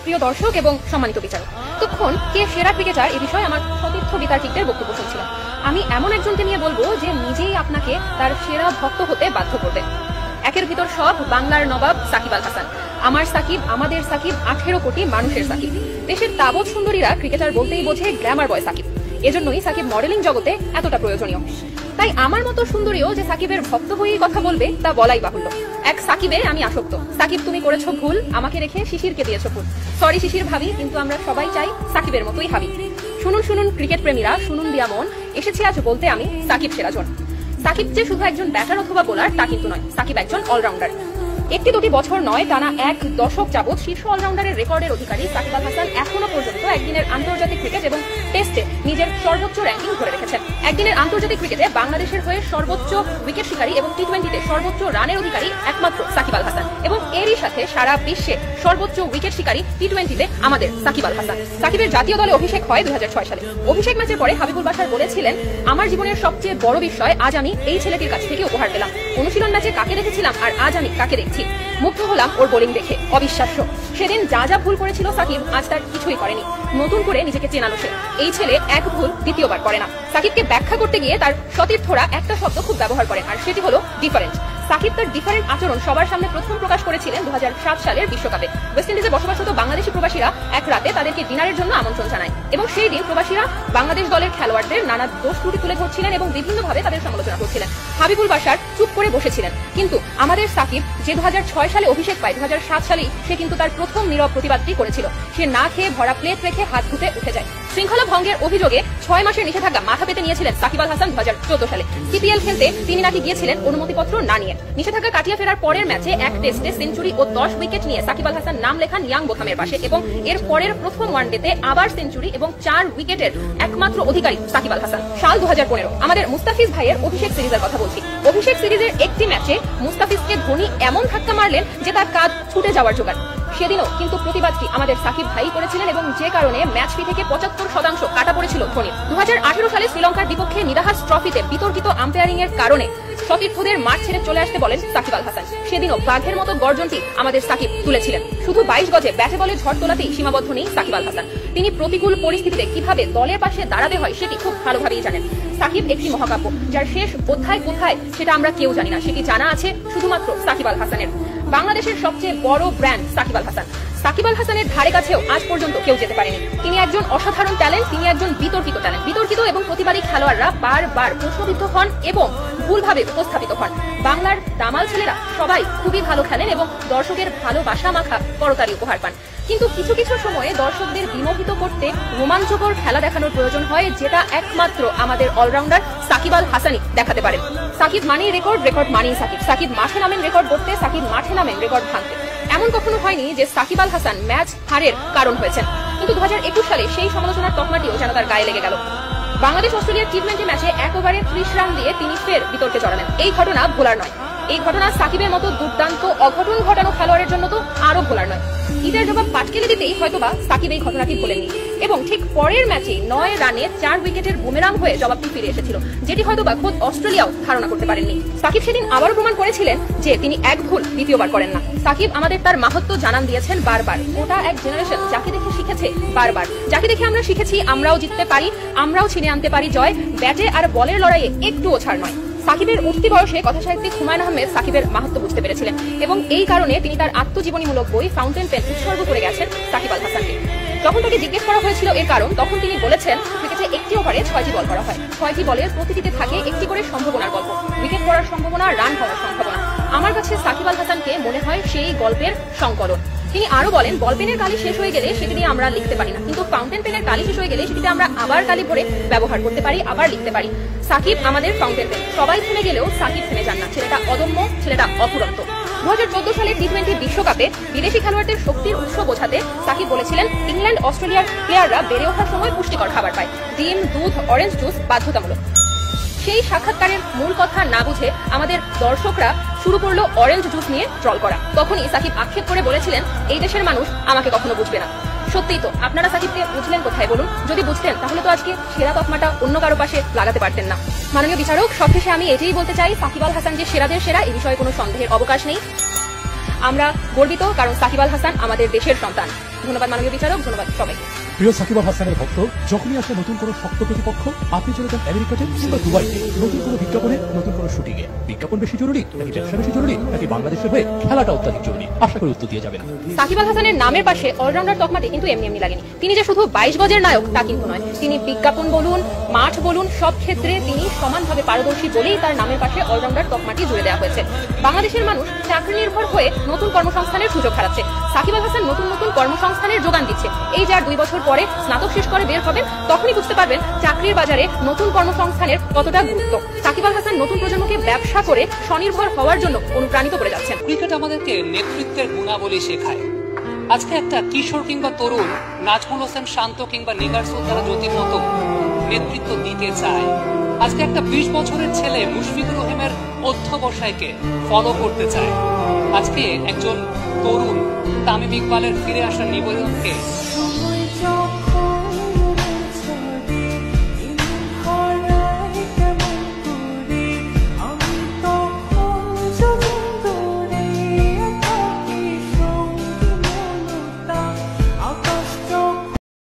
প্রিয় দর্শক এবং সম্মানিত বিচারক, তখন কে সেরা ক্রিকেটার এ বিষয়ে আমার সতীর্থ বিতার্কিকদের বক্তব্য শুনছিলাম। আমি এমন একজনকে নিয়ে বলবো যে নিজেই আপনাকে তার সেরা ভক্ত হতে বাধ্য করবে। একের ভিতর সব, বাংলার নবাব সাকিব আল হাসান। আমার সাকিব, আমাদের সাকিব, 18 কোটি মানুষের সাকিব। দেশের তাবৎ সুন্দরীরা ক্রিকেটার বলতেই বোঝে গ্ল্যামার বয় সাকিব। এজন্যই সাকিব মডেলিং জগতে এতটা প্রয়োজনীয়। তাই আমার মতো সুন্দরীও যে সাকিবের ভক্ত হয়েই কথা বলবে তা বলাই বাহুল্য। এক সাকিবে আমি আসক্ত। সাকিব, তুমি করেছো ভুল, আমাকে রেখে শিশিরকে দিয়েছো ভুল। সরি শিশির ভাবি, কিন্তু আমরা সবাই চাই সাকিবের মতোই ভাবি। শুনুন শুনুন ক্রিকেট প্রেমীরা, শুনুন দিয়া মন, এসেছি আজ বলতে আমি সাকিব সেরাজন। সাকিব যে শুধু একজন ব্যাটার অথবা বোলার তা কিন্তু নয়, সাকিব একজন অলরাউন্ডার। একটি দুটি বছর নয়, টানা এক দশক যাবৎ শীর্ষ অলরাউন্ডারের রেকর্ডের অধিকারী সাকিব আল হাসান এখনো পর্যন্ত একদিনের আন্তর্জাতিক ক্রিকেট এবং টেস্টে নিজের সর্বোচ্চ র্যাঙ্কিং ধরে রেখেছেন। একদিনের আন্তর্জাতিক ক্রিকেটে বাংলাদেশের হয়ে সর্বোচ্চ উইকেট শিকারী এবং টি-20তে সর্বোচ্চ রানের অধিকারী একমাত্র সাকিব আল হাসান, এবং এরই সাথে সারা বিশ্বে সর্বোচ্চ উইকেট শিকারী টি-20তে আমাদের সাকিব আল হাসান। সাকিবের জাতীয় দলে অভিষেক হয় 2006 সালে। অভিষেক ম্যাচের পরে হাবিবুল বাশার বলেছিলেন, আমার জীবনের সবচেয়ে বড় বিষয় আজ আমি এই ছেলেটির কাছ থেকে উপহার পেলাম। অনুশীলন ম্যাচে কাকে দেখেছিলাম আর আজ আমি কাকে দেখছি। মুগ্ধ হলাম ওর বোলিং দেখে, অবিশ্বাস্য। সেদিন যা যা ভুল করেছিল সাকিব, আজ তার কিছুই করেনি। নতুন করে নিজেকে চেনালো সে। এই ছেলে এক ভুল দ্বিতীয়বার করে না। সাকিবকে ব্যাখ্যা করতে গিয়ে তার সতীর্থরা একটা শব্দ খুব ব্যবহার করেন, আর সেটি হলো ডিফারেন্ট। সাকিব তার ডিফারেন্ট আচরণ সবার সামনে প্রথম প্রকাশ করেছিলেন 2007 সালের বিশ্বকাপে। ওয়েস্ট ইন্ডিজে বসবাসরত বাংলাদেশি প্রবাসীরা এক রাতে তাদেরকে ডিনারের জন্য আমন্ত্রণ জানায়, এবং সেই দিন প্রবাসীরা বাংলাদেশ দলের খেলোয়াড়দের নানা দোষ ত্রুটি তুলে ধরছিলেন এবং বিভিন্নভাবে তাদের সমালোচনা করছিলেন। হাবিবুল বাশার চুপ করে বসেছিলেন, কিন্তু আমাদের সাকিব যে 2006 সালে অভিষেক পায়, 2007 সালেই সে কিন্তু তার প্রথম নীরব প্রতিবাদটি করেছিল। সে না খেয়ে ভরা প্লেট রেখে হাত ধুতে উঠে যায়। শৃঙ্খলা ভঙ্গের অভিযোগে 6 মাসের নিষেধাজ্ঞা মাথা পেতে নিয়েছিলেন সাকিব আল হাসান 2014 সালে। সিপিএল খেলতে তিনি নাকি গিয়েছিলেন অনুমতিপত্র না নিয়ে। নিষেধাজ্ঞা কাটিয়ে ফেরার পরের ম্যাচে এক টেস্টে সেঞ্চুরি ও 10 উইকেট নিয়ে সাকিব আল হাসান নাম লেখান ইয়াং বোথামের পাশে, এবং এর পরের প্রথম ওয়ানডেতে আবার সেঞ্চুরি এবং 4 উইকেটের একমাত্র অধিকারী সাকিব আল হাসান। সাল 2015, আমাদের মুস্তাফিজ ভাইয়ের অভিষেক সিরিজের কথা বলছি। অভিষেক সিরিজের একটি ম্যাচে মুস্তাফিজকে ধোনি এমন ধাক্কা মারলেন যে তার কাঁধ ছুটে যাওয়ার জোগাড়। সেদিনও কিন্তু প্রতিবাদটি আমাদের সাকিব ভাই করেছিলেন, এবং যে কারণে ম্যাচ ফি থেকে 75% কাটা পড়েছিল ধোনির। 2018 সালে শ্রীলঙ্কার বিপক্ষে নিদাহাস ট্রফিতে বিতর্কিত আম্পায়ারিং এর কারণে সতীর্থদের মাঠ ছেড়ে চলে আসতে বলেন সাকিব আল হাসান। সেদিনও বাঘের মতো গর্জনটি আমাদের সাকিব তুলেছিলেন। শুধু 22 গজে ব্যাটে বলে ঝড় তোলাতেই সীমাবদ্ধ নেই সাকিব আল হাসান। তিনি প্রতিকূল পরিস্থিতিতে কিভাবে দলের পাশে দাঁড়াতে হয় সেটি খুব ভালোভাবেই জানেন। সাকিব একটি মহাকাব্য, যার শেষ অধ্যায় কোথায় সেটা আমরা কেউ জানি না। সেটি জানা আছে শুধুমাত্র সাকিব আল হাসানের। বাংলাদেশের সবচেয়ে বড় ব্র্যান্ড সাকিব আল হাসান। সাকিব আল হাসানের ধারে কাছেও আজ পর্যন্ত কেউ যেতে পারেনি। তিনি একজন অসাধারণ ট্যালেন্ট, তিনি একজন বিতর্কিত ট্যালেন্ট। বিতর্কিত এবং প্রতিবাদী খেলোয়াড়রা বারবার প্রশ্নবিদ্ধ হন এবং ভুলভাবে উপস্থাপিত হন। বাংলার দামাল ছেলেরা সবাই খুবই ভালো খেলেন এবং দর্শকের ভালোবাসা মাখা করতালি উপহার পান। কিন্তু কিছু কিছু সময়ে দর্শকদের বিমোহিত করতে রোমাঞ্চকর খেলা দেখানোর প্রয়োজন হয়, যেটা একমাত্র আমাদের অলরাউন্ডার সাকিব আল হাসানই দেখাতে পারেন। সাকিব মানেই রেকর্ড, রেকর্ড মানেই সাকিব। সাকিব মাঠে নামেন রেকর্ড করতে, সাকিব মাঠে নামেন রেকর্ড ভাঙতে। এমন কখনো হয়নি যে সাকিব আল হাসান ম্যাচ হারের কারণ হয়েছেন, কিন্তু 2021 সালে সেই সমালোচনার তকমাটিও যেন তার গায়ে লেগে গেল। বাংলাদেশ অস্ট্রেলিয়ার টি-20 ম্যাচে 1 ওভারে 30 রান দিয়ে তিনি ফের বিতর্কে জড়ালেন। এই ঘটনা ভোলার নয়। এই ঘটনা সাকিবের মতো দুর্দান্ত অঘটন ঘটানো খেলোয়াড়ের জন্য তো আরো ভোলার নয়। ঈদের জবাব পাটকেলে দিতেই হয়তোবা সাকিব এই ঘটনাটি ভোলেননি, এবং ঠিক পরের ম্যাচে 9 রানে 4 উইকেটের বুমেরাং হয়ে জবাবটি ফিরে এসেছিল, যেটি হয়তোবা খোদ অস্ট্রেলিয়াও ধারণা করতে পারেননি। সাকিব সেদিন আবারও প্রমাণ করেছিলেন যে তিনি এক ভুল দ্বিতীয়বার করেন না। সাকিব আমাদের তার মাহাত্ম্য জানান দিয়েছেন বারবার। ওটা এক জেনারেশন যাকে দেখে শিখেছে বারবার, যাকে দেখে আমরা শিখেছি আমরাও জিততে পারি, আমরাও ছিনে আনতে পারি জয়। ব্যাটে আর বলের লড়াইয়ে একটুও ছাড় নয়। সাকিবের উঠতি বয়সে কথাসাহিত্যিক হুমায়ুন আহমেদ সাকিবের মাহাত্ম্য বুঝতে পেরেছিলেন, এবং এই কারণে তিনি তার আত্মজীবনীমূলক বই ফাউন্টেন পেন উৎসর্গ করে গেছেন সাকিব আল হাসানকে। যখন তাকে জিজ্ঞেস করা হয়েছিল এর কারণ, তখন তিনি বলেছেন, ক্রিকেটে একটি ওভারে 6টি বল করা হয়। 6টি বলের প্রতিটিতে থাকে একটি করে সম্ভাবনার গল্প, উইকেট পড়ার সম্ভাবনা, রান হওয়ার সম্ভাবনা। আমার কাছে সাকিব আল হাসানকে মনে হয় সেই গল্পের সংকলন। তিনি আরো বলেন, বল পেনের কালি শেষ হয়ে গেলে সেটি দিয়ে আমরা লিখতে পারি না, কিন্তু ফাউন্টেন পেনের কালি শেষ হয়ে গেলে সেটিতে আমরা আবার কালি ভরে ব্যবহার করতে পারি, আবার লিখতে পারি। সাকিব আমাদের ফাউন্টেন পেন। সবাই থেমে গেলেও সাকিব থেমে যান না। ছেলেটা অদম্য, ছেলেটা অফুরন্ত। 2014 সালে টি-20 বিশ্বকাপে বিদেশি খেলোয়াড়দের শক্তির উৎস বোঝাতে সাকিব বলেছিলেন, ইংল্যান্ড অস্ট্রেলিয়ার প্লেয়াররা বেড়ে ওঠার সময় পুষ্টিকর খাবার পায়, ডিম, দুধ, অরেঞ্জ জুস বাধ্যতামূলক। সেই সাক্ষাৎকারের মূল কথা না বুঝে আমাদের দর্শকরা শুরু করলো অরেঞ্জ জুস নিয়ে ট্রল করা। তখনই সাকিব আক্ষেপ করে বলেছিলেন, এই দেশের মানুষ আমাকে কখনো বুঝবে না। সত্যিই তো, আপনারা সাকিবকে বুঝলেন কোথায় বলুন? যদি বুঝতেন তাহলে তো আজকে সেরা তকমাটা অন্য কারো পাশে লাগাতে পারতেন না। মাননীয় বিচারক, সবশেষে আমি এটাই বলতে চাই, সাকিব আল হাসান যে সেরাদের সেরা, এ বিষয়ে কোনো সন্দেহের অবকাশ নেই। আমরা গর্বিত, কারণ সাকিব আল হাসান আমাদের দেশের সন্তান। ধন্যবাদ মাননীয় বিচারক, ধন্যবাদ সবাই। প্রিয় সাকিব আল হাসানের ভক্ত, যখনই আসে নতুন কোনো শক্ত প্রতিপক্ষ, আপনি চলে যান আমেরিকাতে কিংবা দুবাইতে নতুন কোনো বিজ্ঞাপনে, নতুন কোনো শুটিংয়ে। বিজ্ঞাপন বেশি জরুরি নাকি ব্যবসা বেশি জরুরি নাকি বাংলাদেশের হয়ে খেলাটা অত্যাধিক জরুরি? আশা করি উত্তর দিয়ে যাবেন। সাকিব আল হাসানের নামের পাশে অলরাউন্ডার তকমাটি কিন্তু এমনি এমনি লাগেনি। তিনি যে শুধু 22 গজের নায়ক তা কিন্তু নয়। তিনি বিজ্ঞাপন বলুন, মাঠ বলুন, সব ক্ষেত্রে তিনি সমানভাবে পারদর্শী বলেই তার নামের পাশে অলরাউন্ডার তকমাটি জুড়ে দেওয়া হয়েছে। বাংলাদেশের মানুষ চাকরি নির্ভর হয়ে নতুন কর্মসংস্থানের সুযোগ হারাচ্ছে। সাকিব আল হাসান নতুন নতুন কর্মসংস্থানের যোগান দিচ্ছে। এই যে আর 2 বছর পরে স্নাতক শেষ করে বের হবেন, তখনই বুঝতে পারবেন চাকরির বাজারে নতুন কর্মসংস্থানের কতটা গুরুত্ব। সাকিব আল হাসান নতুন প্রজন্মকে ব্যবসা করে স্বনির্ভর হওয়ার জন্য অনুপ্রাণিত করে যাচ্ছেন। ক্রিকেট আমাদেরকে নেতৃত্বের গুণাবলী শেখায়। আজকে একটা কিশোর কিংবা তরুণ নাজমুল হোসেন শান্ত কিংবা নিগার সুলতানা জ্যোতির মতো নেতৃত্ব দিতে চায়। আজকে একটা 20 বছরের ছেলে মুশফিকুর রহিমের অধ্যবসায়কে ফলো করতে চায়। আজকে একজন তরুণ তামিম ইকবালের ফিরে আসার নিবেদনকে